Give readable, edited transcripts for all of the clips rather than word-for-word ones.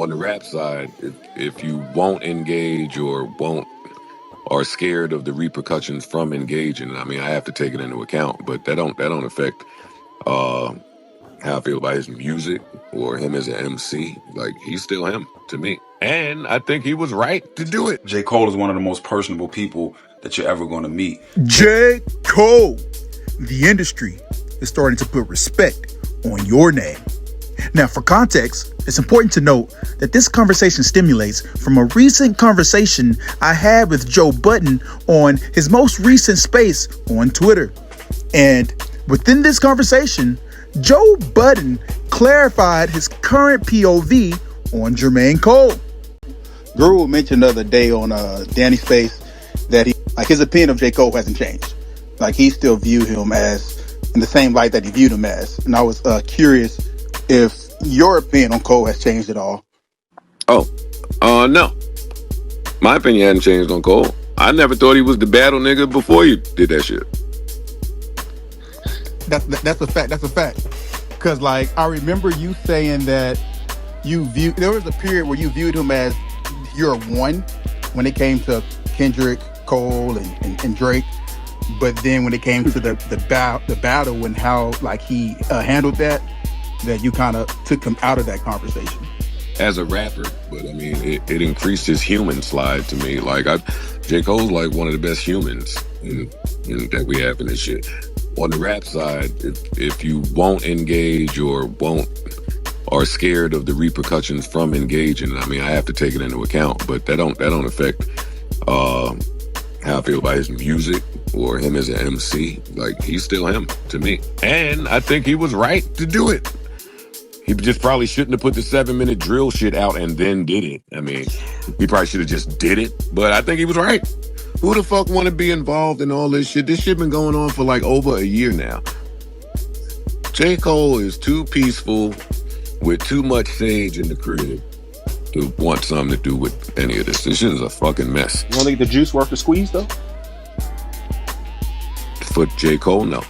On the rap side, if you won't engage or are scared of the repercussions from engaging, I mean, I have to take it into account, but that don't affect how I feel about his music or him as an MC. Like, he's still him to me. And I think he was right to do it. J. Cole is one of the most personable people that you're ever going to meet. J. Cole. The industry is starting to put respect on your name. Now, for context, it's important to note that this conversation stimulates from a recent conversation I had with Joe Budden on his most recent space on Twitter. And within this conversation, Joe Budden clarified his current POV on Jermaine Cole. Guru mentioned the other day on Danny's Space that his opinion of J. Cole hasn't changed. Like, he still view him as in the same light that he viewed him as. And I was curious if your opinion on Cole has changed at all. No. My opinion hadn't changed on Cole. I never thought he was the battle nigga before you did that shit. That's a fact. That's a fact. Because, like, I remember you saying that there was a period where you viewed him as your one when it came to Kendrick, Cole, and Drake. But then when it came to the battle and how, like, he handled that you kind of took him out of that conversation. As a rapper, but I mean, it increased his human slide to me. Like, J. Cole's like one of the best humans that we have in this shit. On the rap side, if you won't engage or are scared of the repercussions from engaging, I mean, I have to take it into account. But that don't affect how I feel about his music or him as an MC. Like, he's still him to me. And I think he was right to do it. He just probably shouldn't have put the 7-minute drill shit out and then did it. I mean, he probably should have just did it, but I think he was right. Who the fuck want to be involved in all this shit? This shit been going on for like over a year now. J. Cole is too peaceful with too much sage in the crib to want something to do with any of this. This shit is a fucking mess. You don't think the juice worth the squeeze, though? For J. Cole, no.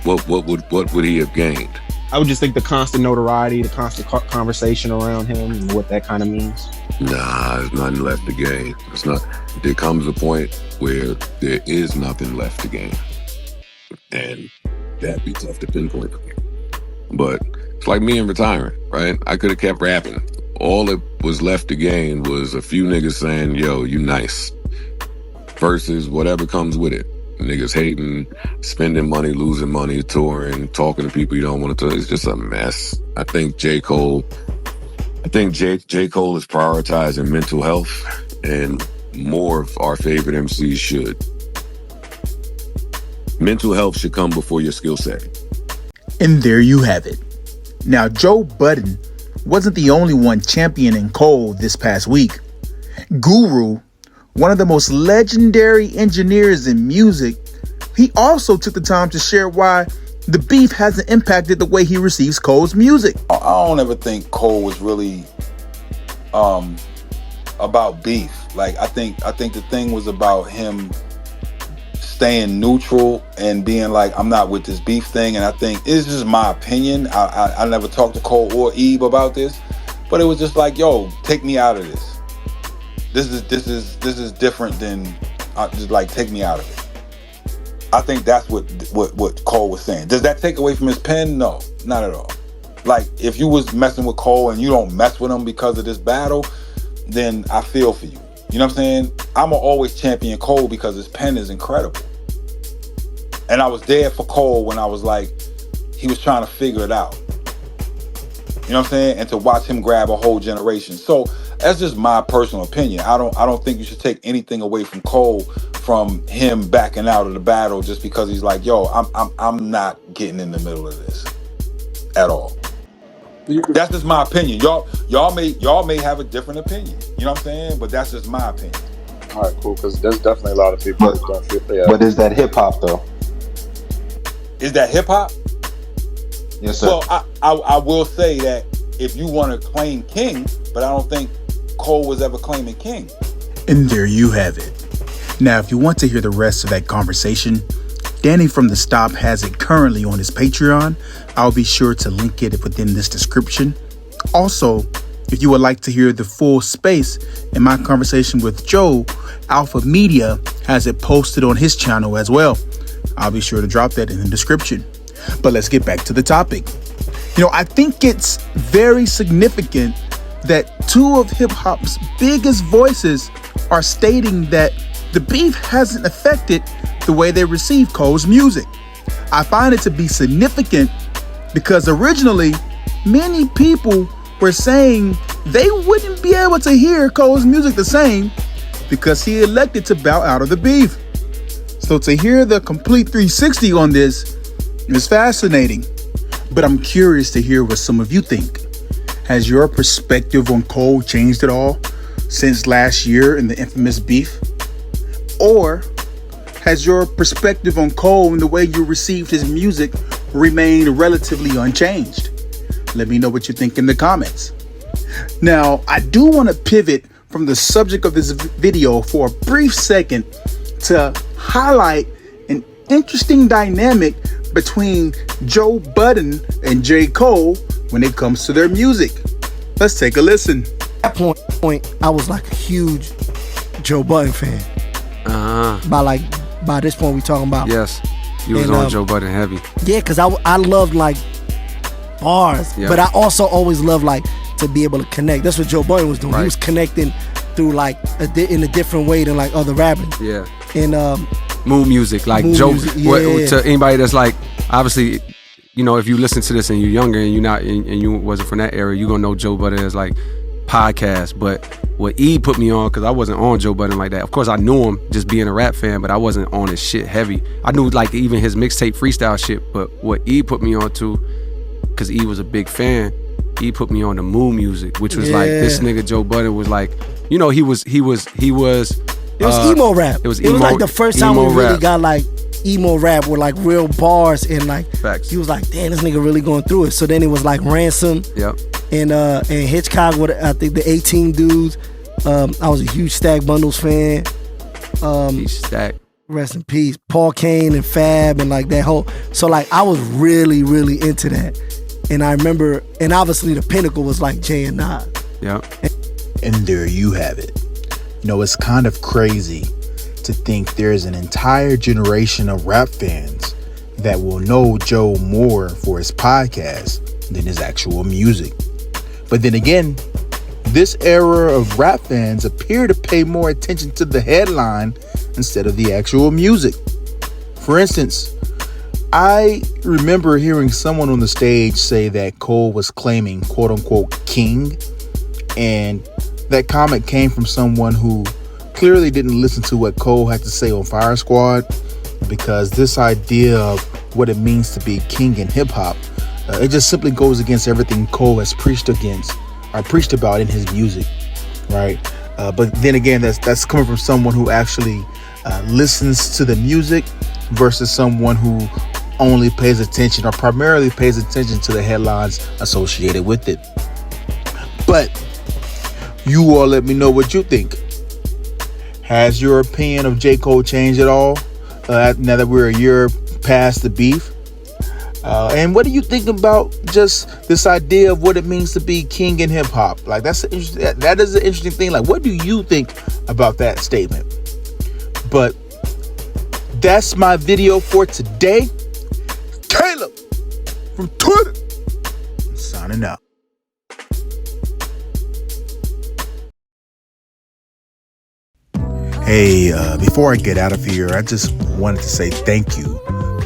What would he have gained? I would just think the constant notoriety, the constant conversation around him, and what that kind of means. Nah, there's nothing left to gain. It's not. There comes a point where there is nothing left to gain, and that'd be tough to pinpoint. But it's like me and retiring, right? I could have kept rapping. All that was left to gain was a few niggas saying, "Yo, you nice," versus whatever comes with it. Niggas hating, spending money, losing money, touring, talking to people you don't want to talk. It's just a mess. I think J. Cole is prioritizing mental health, and more of our favorite MCs should. Mental health should come before your skill set. And there you have it. Now, Joe Budden wasn't the only one championing Cole this past week. Guru, one of the most legendary engineers in music, he also took the time to share why the beef hasn't impacted the way he receives Cole's music. I don't ever think Cole was really about beef. Like, I think the thing was about him staying neutral and being like, I'm not with this beef thing. And I think it's just my opinion. I never talked to Cole or Eve about this, but it was just like, yo, take me out of this. This is different than just like, take me out of it. I think that's what Cole was saying. Does that take away from his pen? No, not at all. Like, if you was messing with Cole and you don't mess with him because of this battle, then I feel for you. You know what I'm saying? I'ma always champion Cole because his pen is incredible. And I was there for Cole when I was like, he was trying to figure it out. You know what I'm saying? And to watch him grab a whole generation. So that's just my personal opinion. I don't think you should take anything away from Cole from him backing out of the battle just because he's like, yo, I'm not getting in the middle of this at all. That's just my opinion. Y'all may have a different opinion. You know what I'm saying? But that's just my opinion. All right, cool. Because there's definitely a lot of people that don't feel. Yeah. But is that hip hop though? Is that hip hop? Yes, sir. Well, I will say that if you want to claim king, but I don't think Cole was ever claiming king. And there you have it. Now, if you want to hear the rest of that conversation, Danny from The Stop has it currently on his Patreon. I'll be sure to link it within this description. Also, if you would like to hear the full space in my conversation with Joe, Alpha Media has it posted on his channel as well. I'll be sure to drop that in the description. But let's get back to the topic. I think it's very significant that two of hip-hop's biggest voices are stating that the beef hasn't affected the way they receive Cole's music. I find it to be significant because originally, many people were saying they wouldn't be able to hear Cole's music the same because he elected to bow out of the beef. So to hear the complete 360 on this is fascinating, but I'm curious to hear what some of you think. Has your perspective on Cole changed at all since last year in the infamous beef? Or has your perspective on Cole and the way you received his music remained relatively unchanged? Let me know what you think in the comments. Now, I do want to pivot from the subject of this video for a brief second to highlight an interesting dynamic between Joe Budden and J. Cole when it comes to their music. Let's take a listen. At that point, I was like a huge Joe Budden fan. By this point, we talking about. Yes, you was on Joe Budden heavy. Yeah, because I loved like bars, but I also always loved like to be able to connect. That's what Joe Budden was doing. Right. He was connecting through like in a different way than like other rappers. Yeah. And mood music, like mood Joe. Music, yeah. To anybody that's like, obviously, if you listen to this and you're younger and you're not and you wasn't from that era, you gonna know Joe Budden as like podcast. But what E put me on, because I wasn't on Joe Budden like that. Of course, I knew him just being a rap fan, but I wasn't on his shit heavy. I knew like even his mixtape freestyle shit. But what E put me on to, because E was a big fan, E put me on the mood music, which was like this nigga Joe Budden was like, he was. It was emo rap. It was like the first time we really rap. got like emo rap with like real bars and like facts. He was like, damn, this nigga really going through it. So then it was like Ransom. Yep. And Hitchcock with I think the 18 dudes. I was a huge Stack Bundles fan. Stack. Rest in peace. Paul Kane and Fab and like that whole. So like I was really, really into that. And I remember, and obviously the pinnacle was like Jay and Nas. Yeah. And there you have it. It's kind of crazy to think there's an entire generation of rap fans that will know Joe more for his podcast than his actual music. But then again, this era of rap fans appear to pay more attention to the headline instead of the actual music. For instance, I remember hearing someone on the stage say that Cole was claiming quote unquote king, and that comment came from someone who clearly didn't listen to what Cole had to say on Fire Squad, because this idea of what it means to be king in hip hop, it just simply goes against everything Cole has preached about in his music, right? But then again, that's coming from someone who actually listens to the music versus someone who only pays attention or primarily pays attention to the headlines associated with it. But you all let me know what you think. Has your opinion of J. Cole changed at all now that we're a year past the beef? And what do you think about just this idea of what it means to be king in hip hop? Like that is an interesting thing. Like, what do you think about that statement? But that's my video for today. Caleb from Twitter, signing out. Hey, before I get out of here, I just wanted to say thank you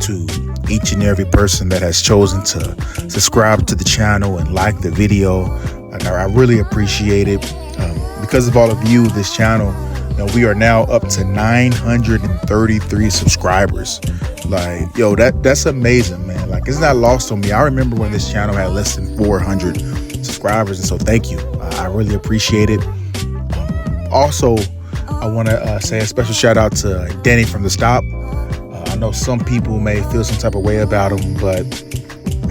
to each and every person that has chosen to subscribe to the channel and like the video. I really appreciate it. Because of all of you, this channel, we are now up to 933 subscribers. Like, yo, that's amazing, man. Like, it's not lost on me. I remember when this channel had less than 400 subscribers, and so thank you. I really appreciate it. Also, I want to say a special shout out to Danny from The Stop. I know some people may feel some type of way about him, but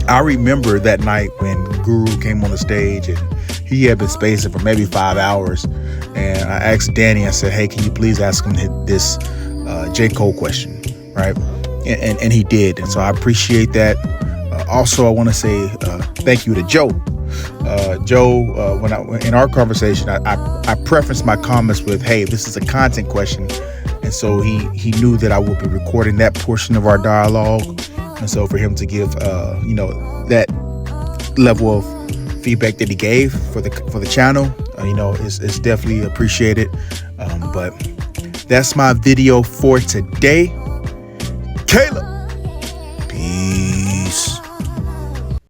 I remember that night when Guru came on the stage and he had been spacing for maybe 5 hours. And I asked Danny, I said, hey, can you please ask him this J. Cole question, right? And he did. And so I appreciate that. Also, I want to say thank you to Joe, Joe, in our conversation, I prefaced my comments with, "Hey, this is a content question," and so he knew that I would be recording that portion of our dialogue, and so for him to give that level of feedback that he gave for the channel, is definitely appreciated. But that's my video for today. Caleb.